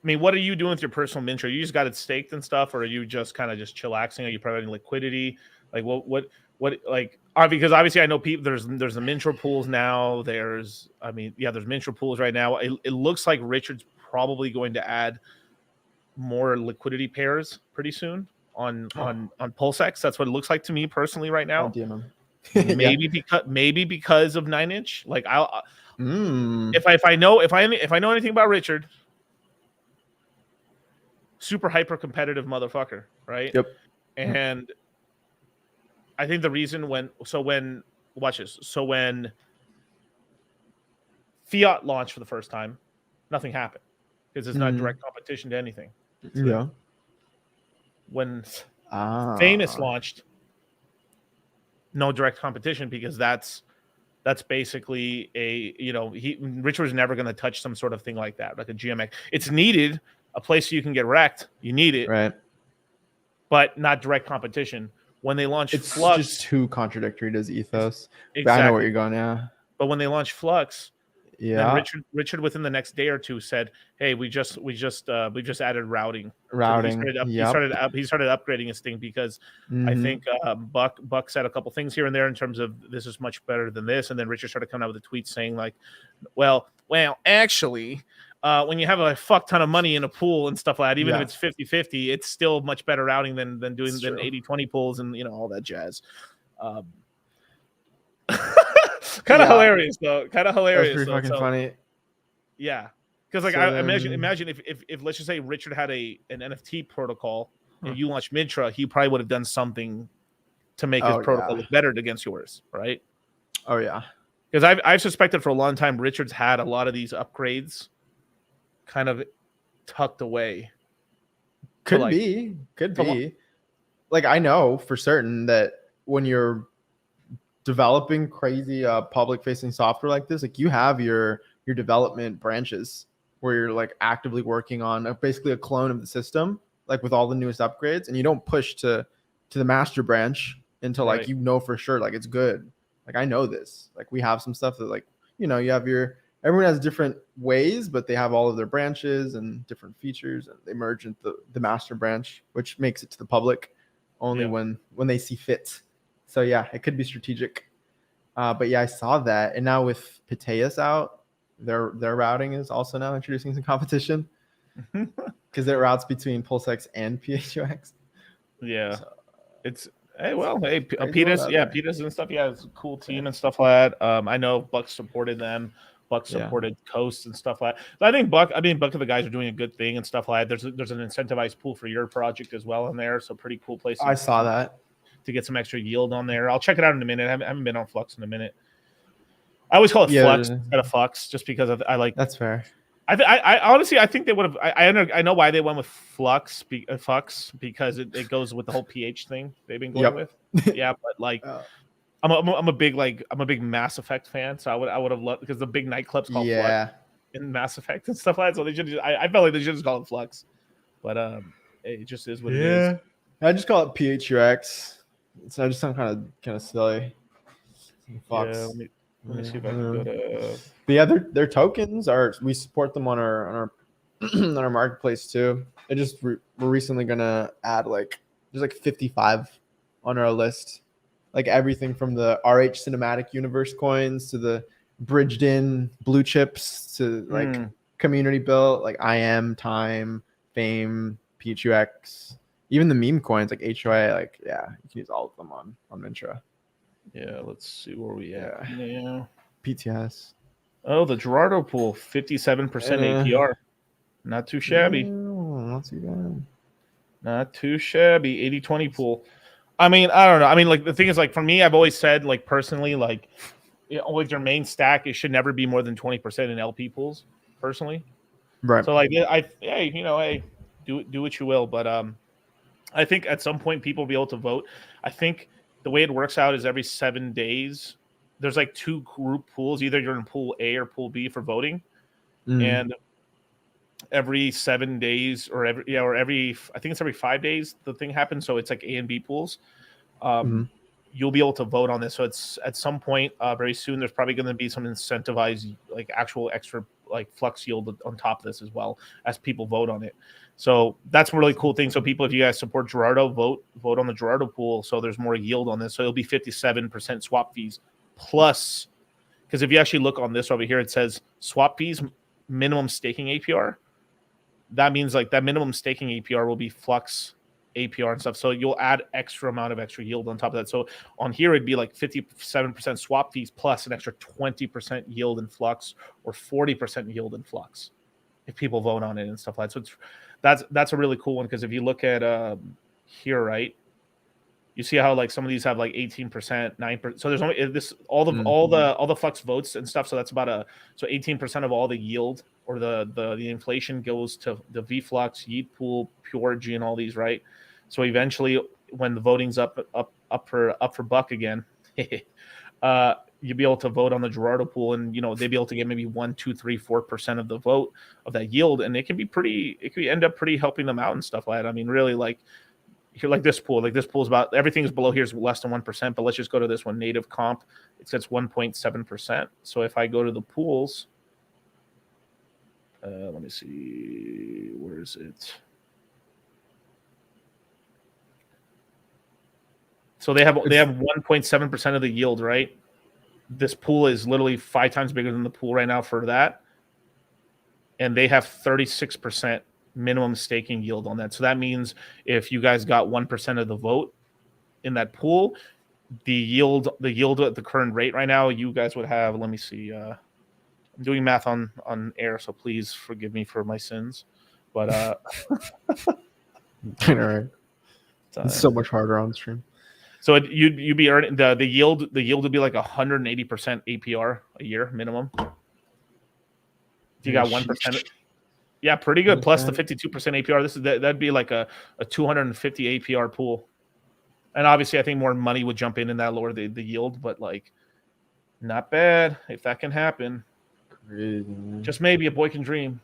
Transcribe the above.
I mean, what are you doing with your personal Mintra? You just got it staked and stuff, or are you just kind of just chillaxing? Are you providing liquidity? Like what like because obviously I know people there's the Mintra pools now. There's Mintra pools right now. It looks like Richard's probably going to add more liquidity pairs pretty soon on PulseX. That's what it looks like to me personally right now. Maybe because of 9-inch. Like I'll if I know anything about Richard, super hyper competitive motherfucker, right? Yep. And I think the reason when Fiat launched for the first time, nothing happened because it's not direct competition to anything. Yeah. When Famous launched, no direct competition because that's basically Richard was never going to touch some sort of thing like that, like a GMX. It's needed, a place you can get wrecked. You need it, right? But not direct competition. When they launched it's Flux, just too contradictory to his ethos. Exactly. But I know where you're going, yeah. But when they launched Flux, yeah, then Richard within the next day or two said, "Hey, we just added routing." Routing. So he started upgrading his thing because I think Buck said a couple things here and there in terms of this is much better than this, and then Richard started coming out with a tweet saying like, "Well, actually." When you have a fuck ton of money in a pool and stuff like that, even if it's 50-50, it's still much better routing than doing 80-20 pools and all that jazz. Kind of hilarious though. Kind of hilarious. That's pretty fucking funny. Yeah, because like I imagine if let's just say Richard had an NFT protocol and you launched Mintra, he probably would have done something to make his protocol look better against yours, right? Oh yeah, because I've suspected for a long time Richard's had a lot of these upgrades kind of tucked away. Could be. Like I know for certain that when you're developing crazy public facing software like this, like you have your development branches where you're like actively working on basically a clone of the system, like with all the newest upgrades, and you don't push to the master branch until like for sure like it's good. Like I know this. Like we have some stuff that like you have everyone has different ways, but they have all of their branches and different features, and they merge into the master branch, which makes it to the public only when they see fit. So yeah, it could be strategic. But yeah, I saw that. And now with Piteus out, their routing is also now introducing some competition because it routes between PulseX and PHUX. Yeah. So, it's Piteus and stuff. Yeah, it's a cool team and stuff like that. I know Buck supported them. Buck supported Coast and stuff like that. But I think Buck and the guys are doing a good thing and stuff like that. There's an incentivized pool for your project as well in there. So pretty cool place. I saw that. To get some extra yield on there. I'll check it out in a minute. I haven't been on Flux in a minute. I always call it Flux instead of Flux just because I like. That's fair. I honestly I think they would have. I know why they went with Flux because it goes with the whole pH thing they've been going with. Yeah, but like I'm a big Mass Effect fan, so I would have loved because the big nightclub's called Flux in Mass Effect and stuff like that. So they should. I felt like they should just call it Flux, but it just is what it is. I just call it PHUX. So I just sound kind of silly. Fox. Yeah, let me see if I can go to. But yeah, their tokens we support them on our on our marketplace too. I just we're recently gonna add there's 55 on our list, like everything from the RH Cinematic Universe coins to the bridged in blue chips to community built like IM, Time, Fame, PHUX. Even the meme coins like HOA, you can use all of them on Mintra. Yeah, let's see where we at. Yeah. PTS. Oh, the Gerardo pool, 57% APR. Not too shabby. Not too bad. Not too shabby. 80-20 pool. I mean, I don't know. I mean, like the thing is, like for me, I've always said, like personally, like with your main stack, it should never be more than 20% in LP pools. Personally, right? So like, hey, do what you will, but I think at some point people will be able to vote. I think the way it works out is every 7 days, there's like 2 group pools. Either you're in pool A or pool B for voting. And every 7 days or I think it's every 5 days, the thing happens. So it's like A and B pools. You'll be able to vote on this. So it's at some point very soon, there's probably going to be some incentivized, like actual extra like flux yield on top of this as well as people vote on it. So that's a really cool thing. So people, if you guys support Gerardo, vote on the Gerardo pool. So there's more yield on this. So it'll be 57% swap fees plus, because if you actually look on this over here, it says swap fees, minimum staking APR. That means like that minimum staking APR will be flux APR and stuff. So you'll add extra amount of extra yield on top of that. So on here, it'd be like 57% swap fees plus an extra 20% yield in flux or 40% yield in flux if people vote on it and stuff like that. So that's a really cool one, because if you look at here, right, you see how like some of these have like 18%, 9%. So there's only this all the flux votes and stuff. So that's about 18% of all the yield or the inflation goes to the VFlux, Yeet Pool, Purgy, and all these, right? So eventually, when the voting's up for buck again, you'll be able to vote on the Gerardo pool, and they'd be able to get maybe 1, 2, 3, 4% of the vote of that yield, and it can end up pretty helping them out and stuff like that. I mean, really, like here, like this pool is about everything's below here is less than 1%, but let's just go to this one, native comp. It says 1.7%. So if I go to the pools, let me see, where is it? So they have 1.7% of the yield, right? This pool is literally 5 times bigger than the pool right now for that. And they have 36% minimum staking yield on that. So that means if you guys got 1% of the vote in that pool, the yield at the current rate right now, you guys would have, let me see, I'm doing math on air, so please forgive me for my sins. But all right. It's so much harder on stream. So you'd be earning the yield would be like 180% APR a year minimum. If you got 1%, yeah, pretty good. Plus the 52% APR. That'd be like a 250 APR pool. And obviously, I think more money would jump in that lower the yield, but like, not bad if that can happen. Crazy. Just maybe a boy can dream,